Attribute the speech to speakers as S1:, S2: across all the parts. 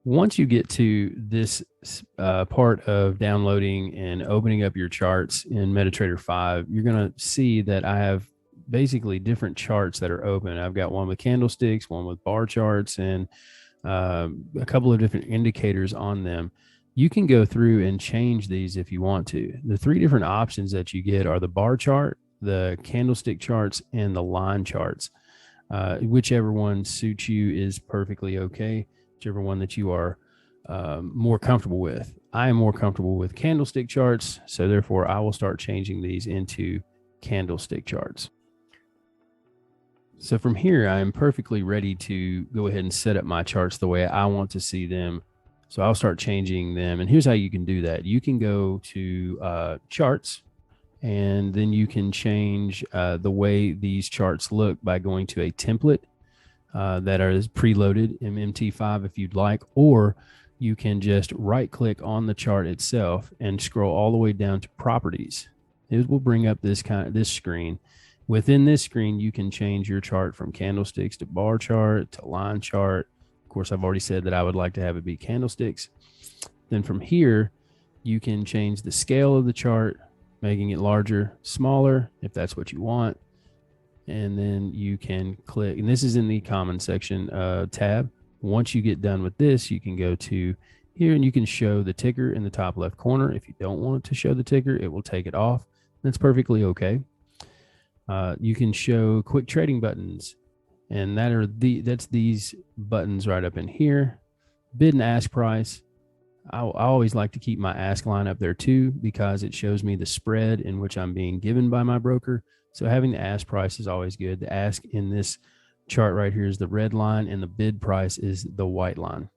S1: Once you get to this part of downloading and opening up your charts in MetaTrader 5, you're going to see that I have basically different charts that are open. I've got one with candlesticks, one with bar charts, and a couple of different indicators on them. You can go through and change these if you want to. The three different options that you get are the bar chart, the candlestick charts, and the line charts. Whichever one suits you is perfectly okay. Whichever one that you are more comfortable with. I am more comfortable with candlestick charts, so therefore I will start changing these into candlestick charts. So from here, I am perfectly ready to go ahead and set up my charts the way I want to see them. So I'll start changing them. And here's how you can do that. You can go to charts, and then you can change the way these charts look by going to a template that is preloaded in MT5 if you'd like, or you can just right click on the chart itself and scroll all the way down to properties. It will bring up this screen. Within this screen, you can change your chart from candlesticks to bar chart to line chart. Of course, I've already said that I would like to have it be candlesticks. Then from here, you can change the scale of the chart, making it larger, smaller, if that's what you want. And then you can click, and this is in the common section tab. Once you get done with this, you can go to here and you can show the ticker in the top left corner. If you don't want it to show the ticker, it will take it off. That's perfectly okay. You can show quick trading buttons, and that's these buttons right up in here. Bid and ask price. I always like to keep my ask line up there too, because it shows me the spread in which I'm being given by my broker. So having the ask price is always good. The ask in this chart right here is the red line, and the bid price is the white line.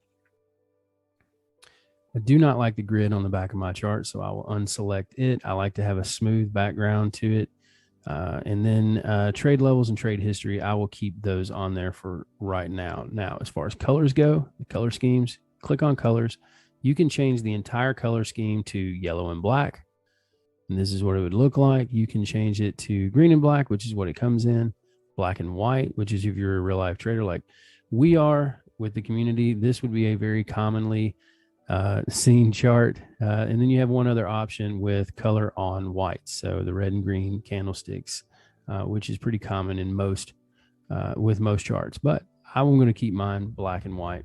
S1: I do not like the grid on the back of my chart, so I will unselect it. I like to have a smooth background to it. And then trade levels and trade history, I will keep those on there for right now. Now, as far as colors go, the color schemes, click on colors. You can change the entire color scheme to yellow and black. And this is what it would look like. You can change it to green and black, which is what it comes in. Black and white, which is if you're a real life trader like we are with the community, this would be a very commonly seen chart. And then you have one other option with color on white. So the red and green candlesticks, which is pretty common in most, with most charts, but I'm going to keep mine black and white.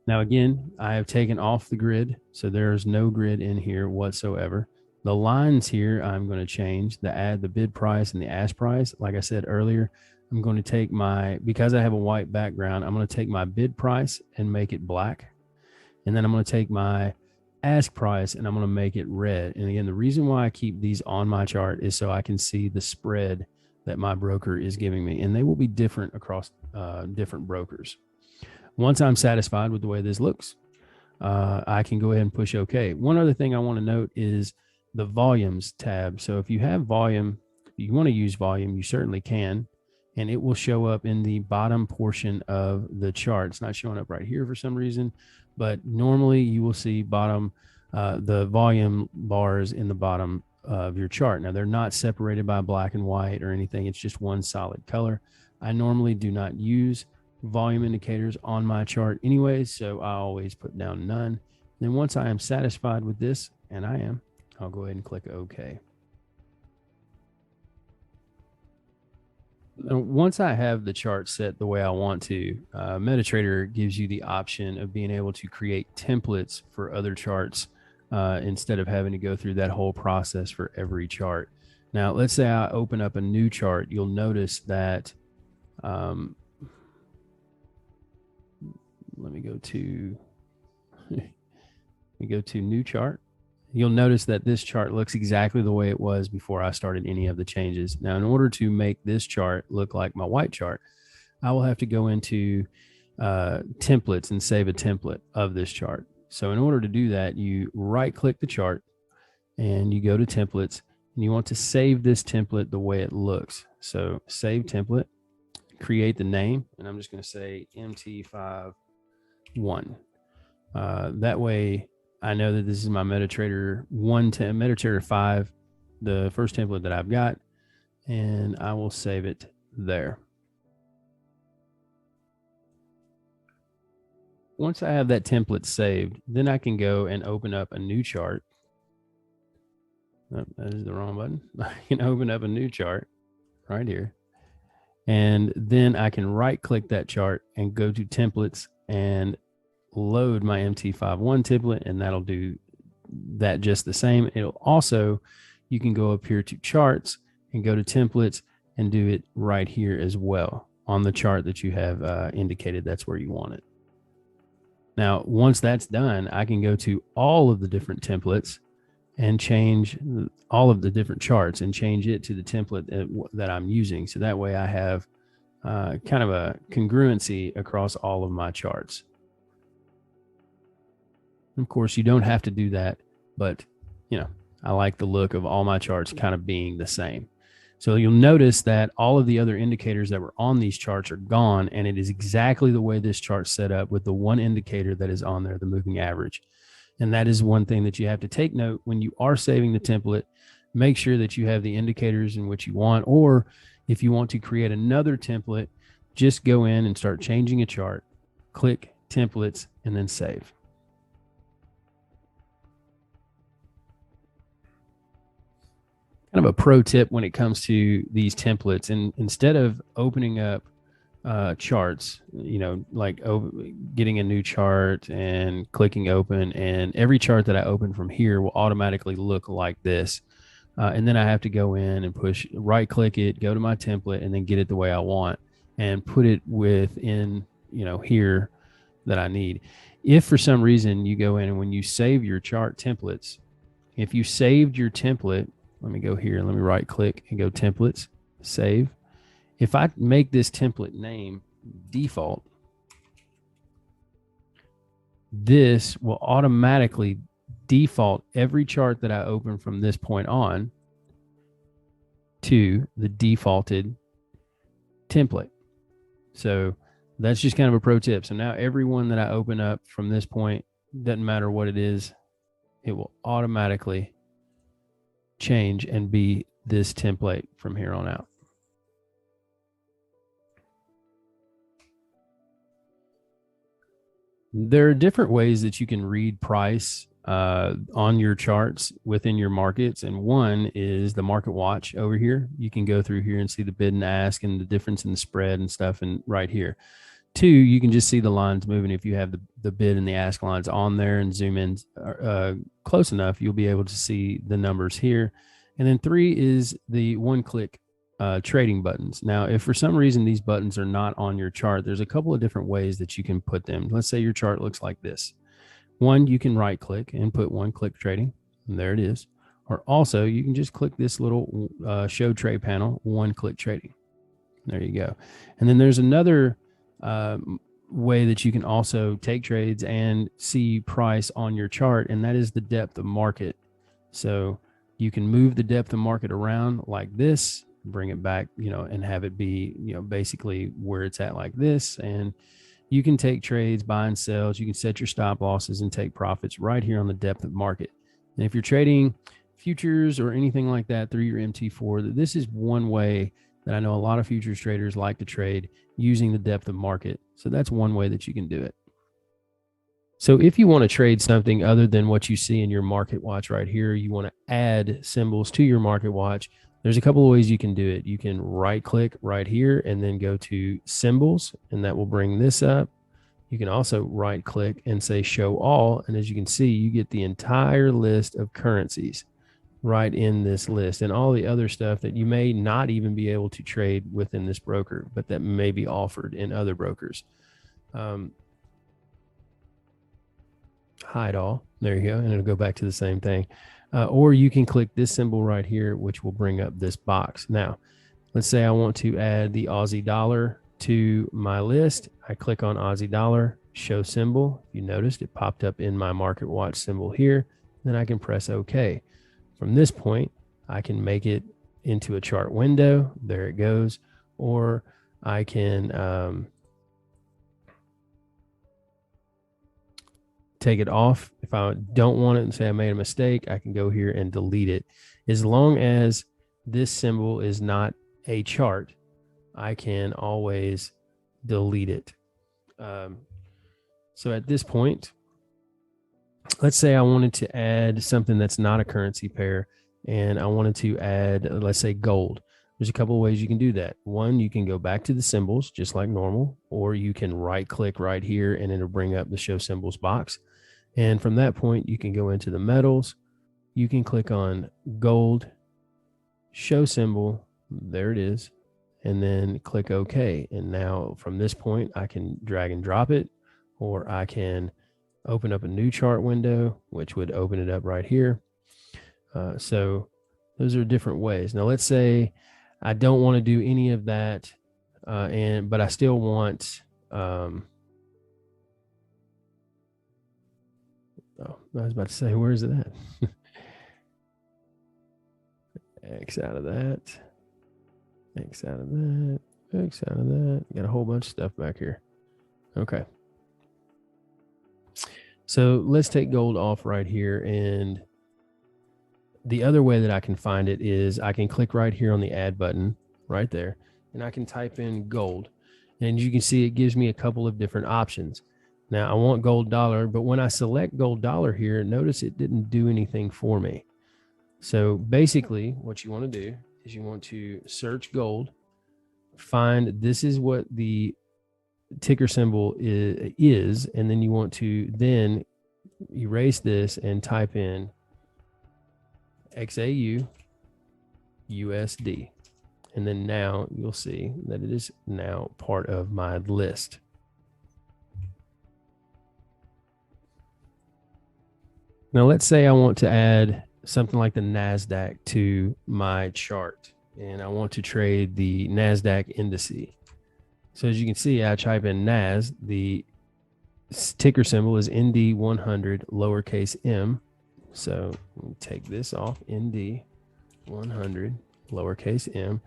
S1: Now, again, I have taken off the grid, so there's no grid in here whatsoever. The lines here, I'm going to change the bid price and the ask price. Like I said earlier, I'm going to take because I have a white background, I'm going to take my bid price and make it black. And then I'm going to take my ask price and I'm going to make it red. And again, the reason why I keep these on my chart is so I can see the spread that my broker is giving me. And they will be different across different brokers. Once I'm satisfied with the way this looks, I can go ahead and push OK. One other thing I want to note is the volumes tab. So if you have volume, if you want to use volume, you certainly can. And it will show up in the bottom portion of the chart. It's not showing up right here for some reason, but normally you will see the volume bars in the bottom of your chart. Now, they're not separated by black and white or anything. It's just one solid color. I normally do not use volume indicators on my chart anyways, so I always put down none. Then once I am satisfied with this, and I am, I'll go ahead and click OK. Now, once I have the chart set the way I want to, MetaTrader gives you the option of being able to create templates for other charts instead of having to go through that whole process for every chart. Now, let's say I open up a new chart. You'll notice that let me go to new chart. You'll notice that this chart looks exactly the way it was before I started any of the changes. Now, in order to make this chart look like my white chart, I will have to go into templates and save a template of this chart. So in order to do that, you right click the chart and you go to templates and you want to save this template the way it looks. So save template, create the name, and I'm just going to say MT5 1. That way I know that this is my MetaTrader 1 to MetaTrader 5, the first template that I've got, and I will save it there. once I have that template saved, then I can go and open up a new chart. Oh, that is the wrong button. I can open up a new chart right here. And then I can right click that chart and go to templates and load my MT5 one template, and that'll do that just the same. It'll also, you can go up here to charts and go to templates and do it right here as well on the chart that you have indicated that's where you want it. Now, once that's done, I can go to all of the different templates and change all of the different charts and change it to the template that I'm using. So that way I have kind of a congruency across all of my charts. Of course, you don't have to do that, but I like the look of all my charts kind of being the same. So you'll notice that all of the other indicators that were on these charts are gone, and it is exactly the way this chart's set up with the one indicator that is on there, the moving average. And that is one thing that you have to take note when you are saving the template. Make sure that you have the indicators in which you want, or if you want to create another template, just go in and start changing a chart, click templates, and then save. Kind of a pro tip when it comes to these templates, and instead of opening up charts, like getting a new chart and clicking open, and every chart that I open from here will automatically look like this. And then I have to go in and push right click it, go to my template, and then get it the way I want and put it within, here that I need. If for some reason you go in and when you save your chart templates, if you saved your template, let me go here, let me right click and go templates, save. If I make this template name default, this will automatically default every chart that I open from this point on to the defaulted template. So that's just kind of a pro tip. So now every one that I open up from this point, doesn't matter what it is, it will automatically change and be this template from here on out. There are different ways that you can read price on your charts within your markets. And one is the market watch over here. You can go through here and see the bid and ask and the difference in the spread and stuff. And right here. Two, you can just see the lines moving. If you have the bid and the ask lines on there and zoom in close enough, you'll be able to see the numbers here. And then three is the one-click trading buttons. Now, if for some reason these buttons are not on your chart, there's a couple of different ways that you can put them. Let's say your chart looks like this. One, you can right-click and put one-click trading, and there it is. Or also, you can just click this little show trade panel, one-click trading. There you go. And then there's another way that you can also take trades and see price on your chart, and that is the depth of market. So you can move the depth of market around like this, bring it back, and have it be, basically where it's at like this. And you can take trades, buy and sells. You can set your stop losses and take profits right here on the depth of market. And if you're trading futures or anything like that through your MT4, this is one way that I know a lot of futures traders like to trade using the depth of market. So that's one way that you can do it. So if you want to trade something other than what you see in your market watch right here, you want to add symbols to your market watch, there's a couple of ways you can do it. You can right click right here and then go to symbols, and that will bring this up. You can also right click and say show all. And as you can see, you get the entire list of currencies right in this list, and all the other stuff that you may not even be able to trade within this broker, but that may be offered in other brokers. Hide all. There you go. And it'll go back to the same thing. Or you can click this symbol right here, which will bring up this box. Now, let's say I want to add the Aussie dollar to my list. I click on Aussie dollar, show symbol. You noticed it popped up in my market watch symbol here. Then I can press OK. From this point, I can make it into a chart window. There it goes. Or I can take it off. If I don't want it and say I made a mistake, I can go here and delete it. As long as this symbol is not a chart, I can always delete it. So at this point, let's say I wanted to add something that's not a currency pair, and I wanted to add, let's say, gold. There's a couple of ways you can do that. One, you can go back to the symbols just like normal, or you can right click right here and it'll bring up the show symbols box. And from that point, you can go into the metals. You can click on gold, show symbol. There it is. And then click OK. And now from this point, I can drag and drop it, or I can open up a new chart window, which would open it up right here. So those are different ways. Now, let's say I don't want to do any of that, but I still want, oh, I was about to say, where is it at? X out of that, X out of that, X out of that. Got a whole bunch of stuff back here. Okay. So let's take gold off right here. And the other way that I can find it is I can click right here on the add button right there, and I can type in gold. And you can see it gives me a couple of different options. Now I want gold dollar, but when I select gold dollar here, notice it didn't do anything for me. So basically what you want to do is you want to search gold, find this is what the ticker symbol is, and then you want to then erase this and type in XAU USD. And then now you'll see that it is now part of my list. Now let's say I want to add something like the NASDAQ to my chart, and I want to trade the NASDAQ indice. So as you can see, I type in NAS, the ticker symbol is ND100 lowercase m. So take this off, ND100 lowercase m,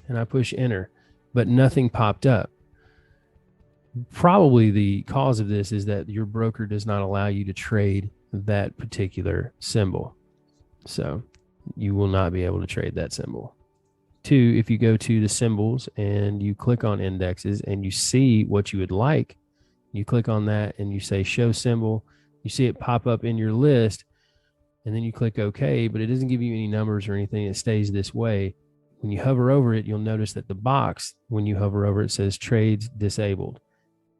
S1: and I push enter, but nothing popped up. Probably the cause of this is that your broker does not allow you to trade that particular symbol. So you will not be able to trade that symbol. Two, if you go to the symbols and you click on indexes and you see what you would like, you click on that and you say show symbol, you see it pop up in your list, and then you click OK, but it doesn't give you any numbers or anything. It stays this way. When you hover over it, you'll notice that the box, when you hover over it, says trades disabled.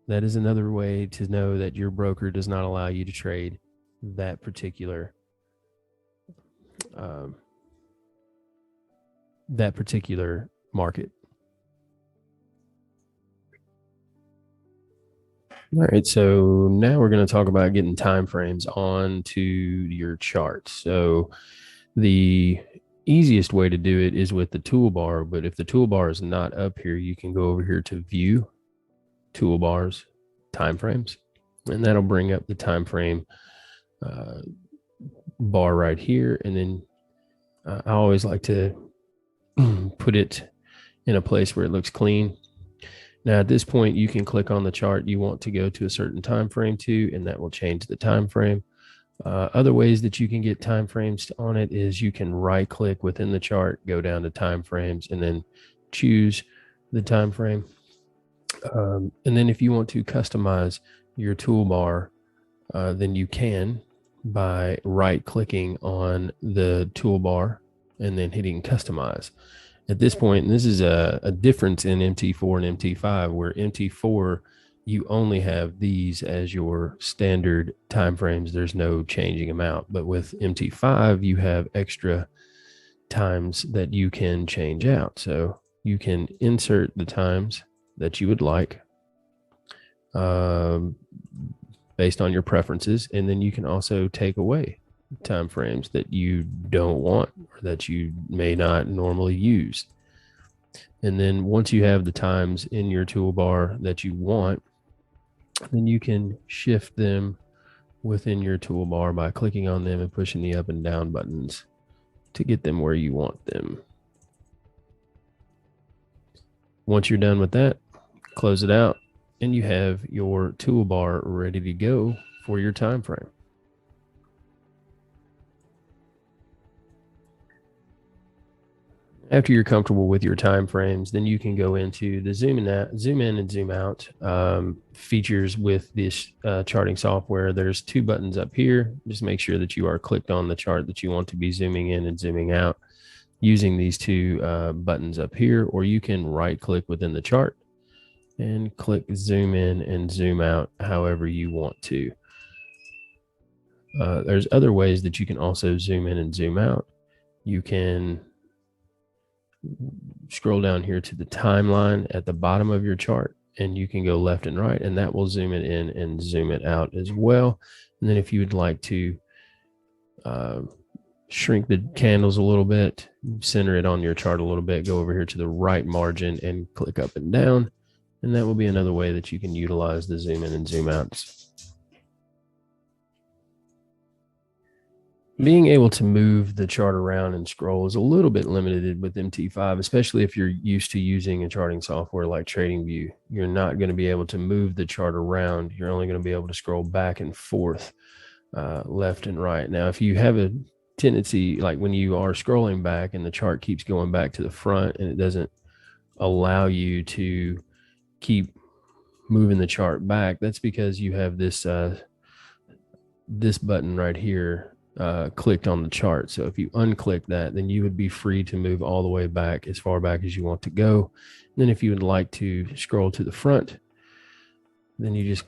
S1: That is another way to know that your broker does not allow you to trade that particular market. All right, so now we're going to talk about getting time frames onto your chart. So the easiest way to do it is with the toolbar, but if the toolbar is not up here, you can go over here to view toolbars, time frames, and that'll bring up the time frame bar right here. And then I always like to put it in a place where it looks clean. Now at this point, you can click on the chart you want to go to a certain time frame to, and that will change the time frame. Other ways that you can get time frames on it is you can right click within the chart, go down to time frames, and then choose the time frame. And then if you want to customize your toolbar, then you can by right clicking on the toolbar and then hitting customize. At this point, and this is a difference in MT4 and MT5, where MT4, you only have these as your standard timeframes. There's no changing them out. But with MT5, you have extra times that you can change out. So you can insert the times that you would like based on your preferences. And then you can also take away time frames that you don't want or that you may not normally use. And then once you have the times in your toolbar that you want, then you can shift them within your toolbar by clicking on them and pushing the up and down buttons to get them where you want them. Once you're done with that, close it out, and you have your toolbar ready to go for your time frame. After you're comfortable with your time frames, then you can go into the zoom in and zoom out features with this charting software. There's two buttons up here. Just make sure that you are clicked on the chart that you want to be zooming in and zooming out using these two buttons up here, or you can right click within the chart and click zoom in and zoom out however you want to. There's other ways that you can also zoom in and zoom out. You can scroll down here to the timeline at the bottom of your chart, and you can go left and right, and that will zoom it in and zoom it out as well. And then if you would like to shrink the candles a little bit, center it on your chart a little bit, go over here to the right margin and click up and down. And that will be another way that you can utilize the zoom in and zoom outs. Being able to move the chart around and scroll is a little bit limited with MT5, especially if you're used to using a charting software like TradingView. You're not going to be able to move the chart around. You're only going to be able to scroll back and forth, left and right. Now, if you have a tendency, like when you are scrolling back and the chart keeps going back to the front and it doesn't allow you to keep moving the chart back, that's because you have this this button right here clicked on the chart. So if you unclick that, then you would be free to move all the way back as far back as you want to go. And then if you would like to scroll to the front, then you just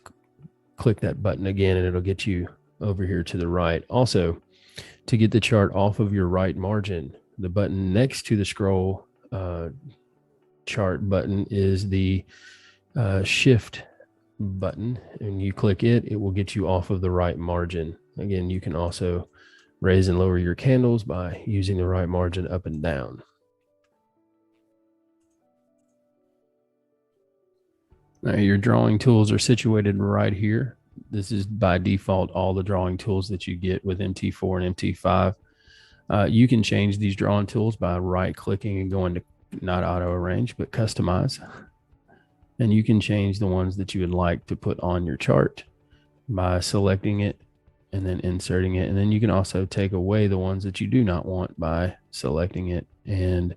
S1: click that button again and it'll get you over here to the right. Also, to get the chart off of your right margin, the button next to the scroll chart button is the shift button, and you click it, it will get you off of the right margin. Again, you can also raise and lower your candles by using the right margin up and down. Now, your drawing tools are situated right here. This is by default all the drawing tools that you get with MT4 and MT5. You can change these drawing tools by right clicking and going to not auto arrange, but customize. And you can change the ones that you would like to put on your chart by selecting it and then inserting it. And then you can also take away the ones that you do not want by selecting it and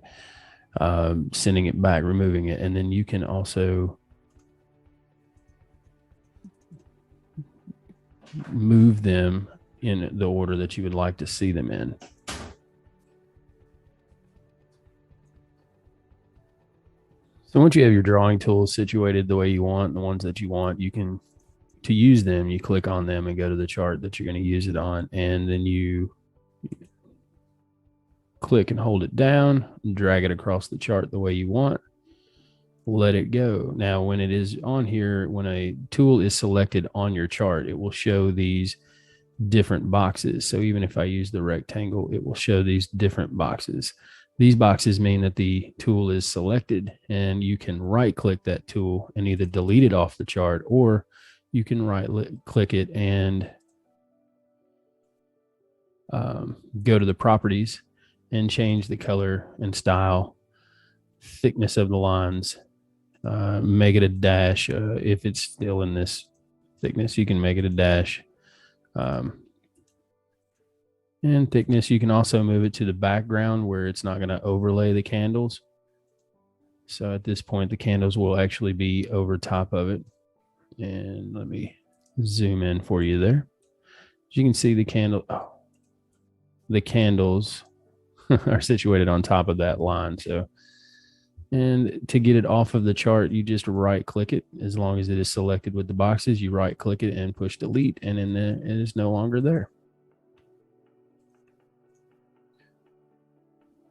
S1: sending it back, removing it. And then you can also move them in the order that you would like to see them in. So once you have your drawing tools situated the way you want, the ones that you want, you can, to use them, you click on them and go to the chart that you're going to use it on. And then you click and hold it down and drag it across the chart the way you want. Let it go. Now, when it is on here, when a tool is selected on your chart, it will show these different boxes. So even if I use the rectangle, it will show these different boxes. These boxes mean that the tool is selected, and you can right click that tool and either delete it off the chart, or you can right click it and go to the properties and change the color and style, thickness of the lines, make it a dash. If it's still in this thickness, you can make it a dash. And thickness, you can also move it to the background where it's not going to overlay the candles. So at this point, the candles will actually be over top of it. And let me zoom in for you there. As you can see, the candles are situated on top of that line. So, and to get it off of the chart, you just right click it. As long as it is selected with the boxes, you right click it and push delete, and then it is no longer there.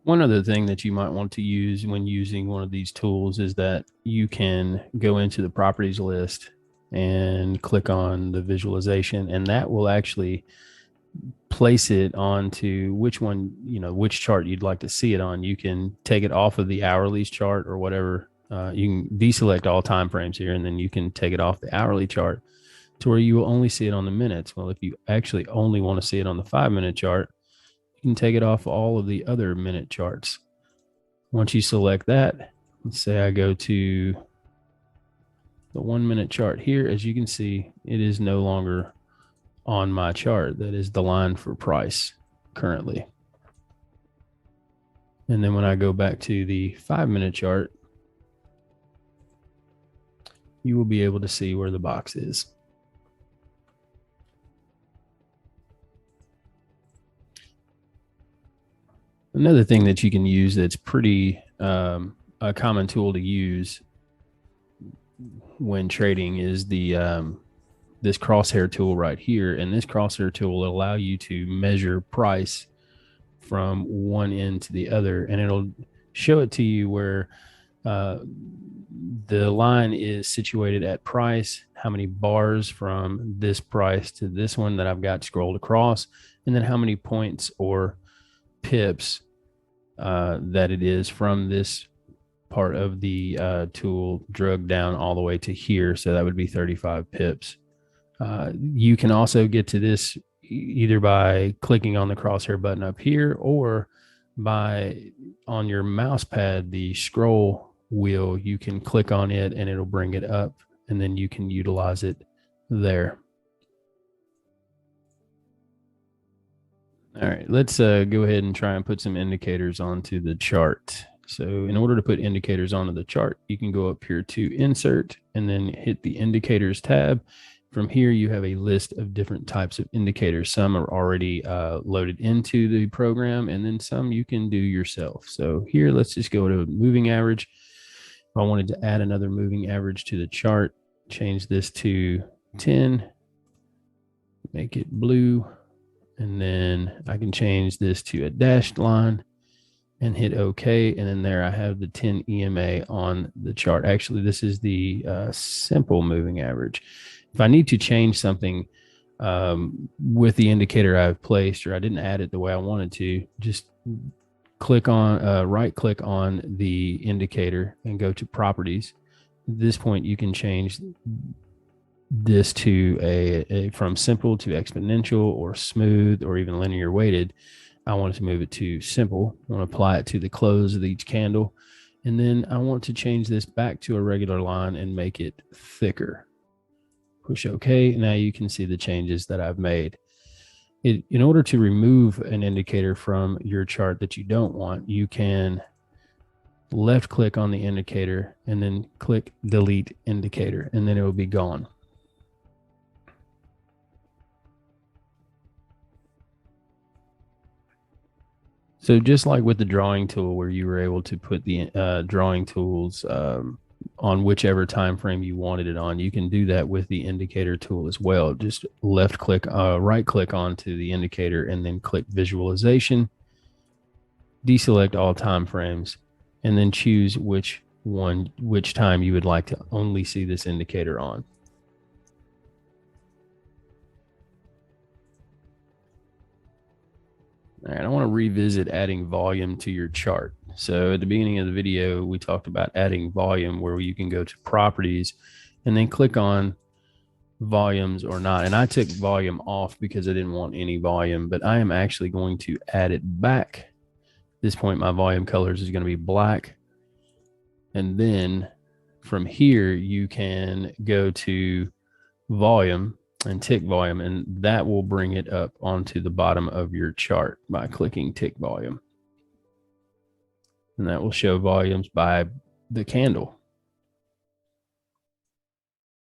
S1: One other thing that you might want to use when using one of these tools is that you can go into the properties list and click on the visualization, and that will actually place it onto which one, which chart you'd like to see it on. You can take it off of the hourly chart or whatever. You can deselect all time frames here, and then you can take it off the hourly chart to where you will only see it on the minutes. Well, if you actually only want to see it on the 5-minute chart, you can take it off all of the other minute charts. Once you select that, let's say I go to the 1-minute chart here. As you can see, it is no longer on my chart. That is the line for price currently. And then when I go back to the 5-minute chart, you will be able to see where the box is. Another thing that you can use that's pretty a common tool to use when trading is the this crosshair tool right here. And this crosshair tool will allow you to measure price from one end to the other, and it'll show it to you where the line is situated at price, how many bars from this price to this one that I've got scrolled across, and then how many points or pips that it is from this part of the tool drug down all the way to here. So that would be 35 pips. You can also get to this either by clicking on the crosshair button up here, or by on your mouse pad, the scroll wheel, you can click on it and it'll bring it up, and then you can utilize it there. All right, let's go ahead and try and put some indicators onto the chart. So in order to put indicators onto the chart, you can go up here to insert and then hit the indicators tab. From here, you have a list of different types of indicators. Some are already loaded into the program, and then some you can do yourself. So here, let's just go to moving average. If I wanted to add another moving average to the chart, change this to 10, make it blue, and then I can change this to a dashed line and hit OK. And then there I have the 10 EMA on the chart. Actually, this is the simple moving average. If I need to change something with the indicator I've placed, or I didn't add it the way I wanted to, just click on right click on the indicator and go to properties. At this point, you can change this to a from simple to exponential or smooth or even linear weighted. I want to move it to simple. I want to apply it to the close of each candle. And then I want to change this back to a regular line and make it thicker. Push OK. Now you can see the changes that I've made. In order to remove an indicator from your chart that you don't want, you can left click on the indicator and then click delete indicator, and then it will be gone. So just like with the drawing tool, where you were able to put the drawing tools on whichever time frame you wanted it on, you can do that with the indicator tool as well. Just left click, right click onto the indicator, and then click visualization, deselect all time frames, and then choose which time you would like to only see this indicator on. All right, I want to revisit adding volume to your chart. So at the beginning of the video, we talked about adding volume, where you can go to properties and then click on volumes or not. And I took volume off because I didn't want any volume, but I am actually going to add it back. At this point, my volume colors is going to be black. And then from here, you can go to volume and tick volume, and that will bring it up onto the bottom of your chart by clicking tick volume. And that will show volumes by the candle.